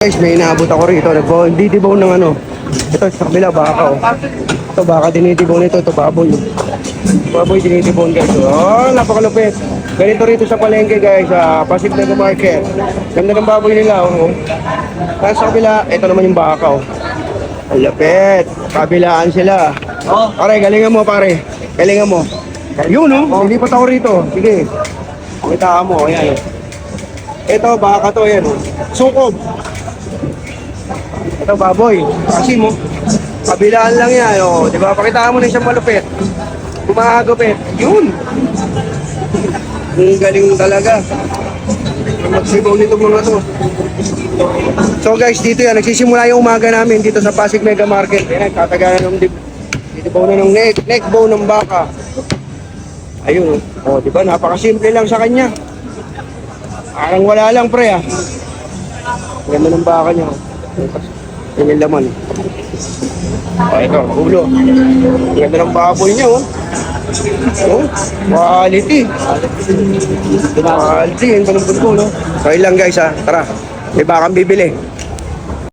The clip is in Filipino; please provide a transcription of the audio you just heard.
Guys, may inaabot ako rito. Nagdidibaw ng ano. Ito sa kabila, baka oh. Ito baka dinidibaw nito. Ito baboy. Baboy dinidibaw guys. Oh, napakalupit. Ganito rito sa palengke guys. Sa Pasig Mega Market. Ganda ng baboy nila. Oh. Tapos sa kabila, ito naman yung baka oh. Ang lapit. Kabilaan sila. Pare, galingan mo pare. Galingan mo. Yun oh. Lilipat ako rito. Sige. Kita mo. Ayan oh. Ito, baka to. Ayan oh. Sukob. Ito baboy, kasi mo, kabilaan lang yan, oh, di ba? Pakitaan mo na siyang malupit, kumagupit, yun. Ang galing talaga. Magsibaw nito mga to. So guys, dito yan, nagsisimula yung umaga namin dito sa Pasig Mega Market. Yan, tatagalan ng ditibaw na ng neck bow ng baka. Ayun, oh, di ba? Napakasimple lang sa kanya. Parang wala lang pre, ah. Ganda ng baka niya, oh. Yung laman. Oh, ito, ulo. Ganda ng baboy niya, oh. Oh, quality. Quality, yung panong no? So, lang guys, ha. Tara, may bakang bibili.